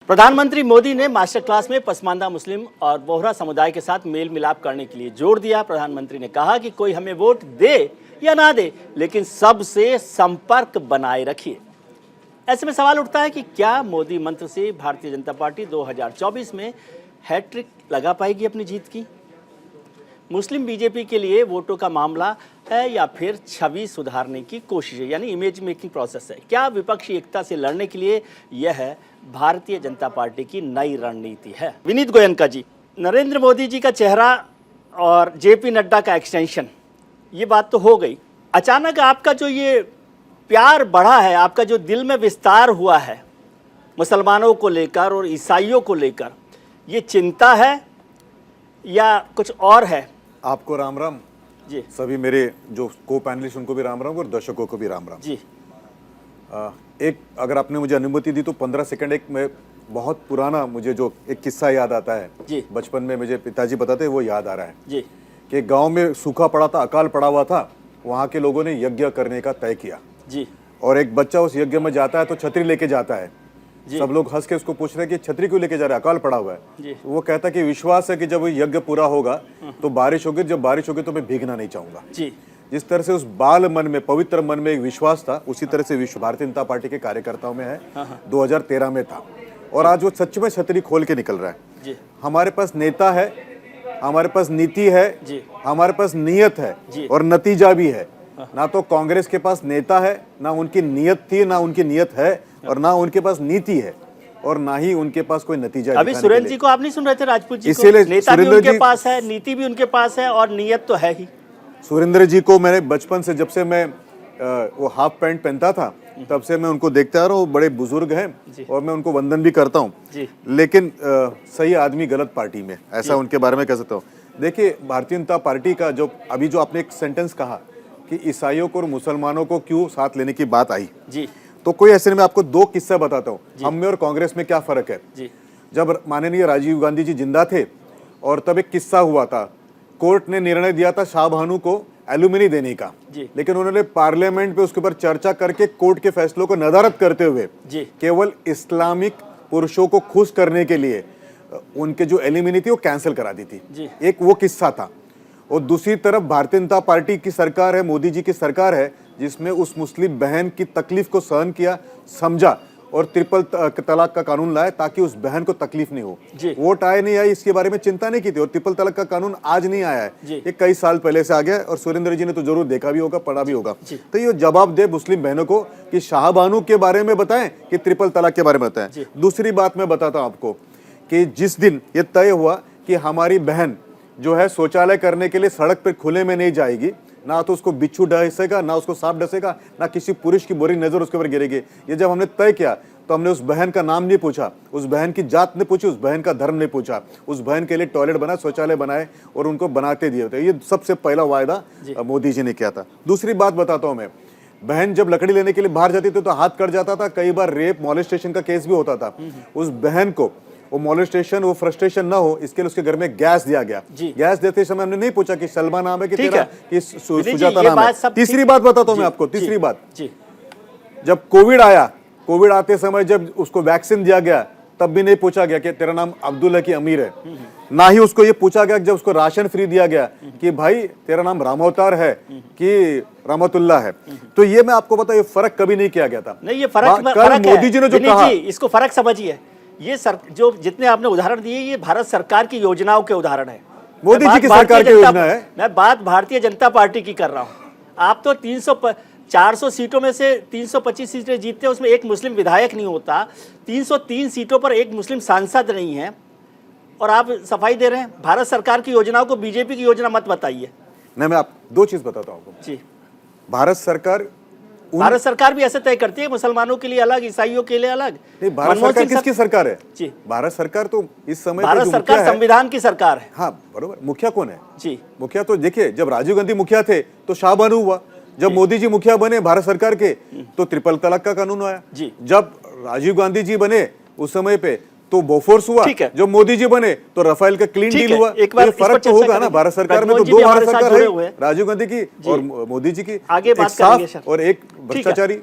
प्रधानमंत्री मोदी ने master class में पसमानदा मुस्लिम और बोहरा समुदाय के साथ मेल मिलाप करने के लिए जोर दिया। प्रधानमंत्री ने कहा कि कोई हमें वोट दे या ना दे, लेकिन सबसे संपर्क बनाए रखिए। ऐसे में सवाल उठता है कि क्या मोदी मंत्र से भारतीय जनता पार्टी 2024 में हैट्रिक लगा पाएगी अपनी जीत की? मुस्लिम बीजेपी के लिए वोटों का मामला है या फिर छवि सुधारने की कोशिश है, यानी इमेज मेकिंग प्रोसेस है? क्या विपक्षी एकता से लड़ने के लिए यह है भारतीय जनता पार्टी की नई रणनीति है? विनीत गोयनका जी, नरेंद्र मोदी जी का चेहरा और जेपी नड्डा का एक्सटेंशन, ये बात तो हो गई। अचानक आपका जो ये प्यार बढ़ा है, आपका जो दिल में विस्तार हुआ है मुसलमानों को लेकर और ईसाइयों को लेकर, ये चिंता है या कुछ और है? आपको राम राम जी। सभी मेरे जो को पैनलिस्ट उनको भी राम राम और दर्शकों को भी राम राम जी। एक अगर आपने मुझे अनुमति दी तो 15 सेकंड एक मैं बहुत पुराना मुझे जो एक किस्सा याद आता है जी। बचपन में मुझे पिताजी बताते वो याद आ रहा है जी। कि गांव में सूखा पड़ा था, अकाल पड़ा हुआ था, वहाँ के लोगों ने यज्ञ करने का तय किया जी। और एक बच्चा उस यज्ञ में जाता है तो छतरी लेके जाता है। सब लोग हंस के उसको पूछ रहे हैं कि छतरी क्यों लेके जा रहा है, अकाल पड़ा हुआ है। वो कहता है कि विश्वास है कि जब यज्ञ पूरा होगा तो बारिश होगी, जब बारिश होगी तो मैं भीगना नहीं चाहूंगा। जिस तरह से उस बाल मन में, पवित्र मन में एक विश्वास था, उसी तरह से विश्व भारतीय जनता पार्टी के कार्यकर्ताओं में है। 2013 में था और आज वो सच में छतरी खोल के निकल रहा है। हमारे पास नेता है, हमारे पास नीति है, हमारे पास नीयत है और नतीजा भी है। ना तो कांग्रेस के पास नेता है, ना उनकी नीयत थी, ना उनकी नीयत है, और ना उनके पास नीति है और ना ही उनके पास कोई नतीजा। अभी सुरेंद्र जी को आप नहीं सुन रहे थे, राजपूत जी को? इसीलिए नेता भी उनके पास है, नीति भी उनके पास है और नीयत तो है ही। सुरेंद्र जी को मैंने बचपन से, जब से मैं वो हाफ पैंट पहनता था तब से मैं उनको देखते आ रहा हूँ। बड़े बुजुर्ग हैं और मैं उनको वंदन भी करता हूँ, लेकिन सही आदमी गलत पार्टी में, ऐसा उनके बारे में कह सकता हूँ। देखिए, भारतीय जनता पार्टी का जो अभी जो आपने एक सेंटेंस कहा कि ईसाइयों को और मुसलमानों को क्यों साथ लेने की बात आई, तो कोई ऐसे में आपको दो किस्सा बताता हूँ हम में और कांग्रेस में क्या फर्क है। जब माननीय राजीव गांधी जी जिंदा थे और तब एक किस्सा हुआ था, कोर्ट ने निर्णय दिया था शाहबानू को एलुमनी देने का, लेकिन उन्होंने पार्लियामेंट पे उसके ऊपर चर्चा करके कोर्ट के फैसलों को नदारद करते हुए केवल इस्लामिक पुरुषों को खुश करने के लिए उनके जो एलिमिनी थी वो कैंसिल करा दी थी। एक वो किस्सा था। और दूसरी तरफ भारतीय जनता पार्टी की सरकार है, मोदी जी की सरकार है, जिसमें उस मुस्लिम बहन की तकलीफ को सहन किया, समझा और ट्रिपल तलाक का कानून लाया ताकि उस बहन को तकलीफ नहीं हो। वोट आए नहीं आए इसके बारे में चिंता नहीं की थी और ट्रिपल तलाक का कानून आज नहीं आया है, ये कई साल पहले से आ गया और सुरेंद्र जी ने तो जरूर देखा भी होगा, पढ़ा भी होगा। तो ये जवाब दे मुस्लिम बहनों को कि शाहबानू के बारे में बताएं कि ट्रिपल तलाक के बारे में बताएं। दूसरी बात मैं बताता हूं आपको कि जिस दिन ये तय हुआ कि हमारी बहन जो है शौचालय करने के लिए सड़क पर खुले में नहीं जाएगी, ना तो उसको बिच्छू डसेगा, ना उसको सांप डसेगा, ना किसी पुरुष की बुरी नजर उसके ऊपर गिरेगी, ये जब हमने तय किया तो हमने उस बहन का नाम नहीं पूछा, उस बहन की जात नहीं पूछी, उस बहन का धर्म नहीं पूछा, उस बहन के लिए टॉयलेट बनाए, शौचालय बनाए और उनको बनाते दिए थे। ये सबसे पहला वायदा मोदी जी ने किया था। दूसरी बात बताता हूं मैं, बहन जब लकड़ी लेने के लिए बाहर जाती थी तो हाथ कट जाता था, कई बार रेप मॉलेस्टेशन का केस भी होता था। उस बहन को वो मॉलेस्टेशन, वो फ्रस्ट्रेशन ना हो, इसके लिए उसके घर में गैस दिया गया। गैस देते समय हमने नहीं पूछा कि सलमा नाम है कि तेरा, कि सुजाता नाम है। तीसरी बात बताता हूं मैं आपको, तीसरी बात, जब कोविड आया, कोविड आते समय जब उसको वैक्सीन दिया गया तब भी नहीं पूछा गया कि तेरा नाम अब्दुल है कि अमीर है। ना ही उसको ये पूछा गया जब उसको राशन फ्री दिया गया कि भाई तेरा नाम रामअवतार है कि रहमतुल्लाह है। तो ये मैं आपको बता, ये फर्क कभी नहीं किया गया था। नहीं, ये फर्क मोदी जी ने जो कहा, इसको फर्क समझिए। ये जो जितने आपने उदाहरण दिए, ये भारत सरकार की योजनाओं के उदाहरण है, मोदी जी की सरकार की योजना है। मैं बात भारतीय जनता पार्टी की कर रहा हूँ। आप तो 400 सीटों में से 325 सीटें जीतते हैं, उसमें एक मुस्लिम विधायक नहीं होता, 303 सीटों पर एक मुस्लिम सांसद नहीं है, और आप सफाई दे रहे हैं। भारत सरकार की योजनाओं को बीजेपी की योजना मत बताइए। नहीं, मैं आप दो चीज बताता हूँ आपको। भारत सरकार भी ऐसे तय करती है, मुसलमानों के लिए अलग, ईसाइयों के लिए अलग। नहीं, भारत सरकार किसकी सरकार है? भारत सरकार तो इस समय भारत सरकार संविधान की सरकार है। हाँ बरोबर। मुखिया कौन है? मुखिया तो देखिए, जब राजीव गांधी मुखिया थे तो शाहबानू हुआ, जब मोदी जी मुखिया बने भारत सरकार के तो ट्रिपल तलाक का कानून आया, जब राजीव गांधी जी बने उस समय पे तो बोफोर्स हुआ, जब मोदी जी बने तो राफेल का क्लीन डील हुआ। एक बार फर्क तो होगा ना। भारत सरकार में तो दो भारत सरकार है, राजीव गांधी की और मोदी जी की, आगे बात साफ और एक भ्रष्टाचारी।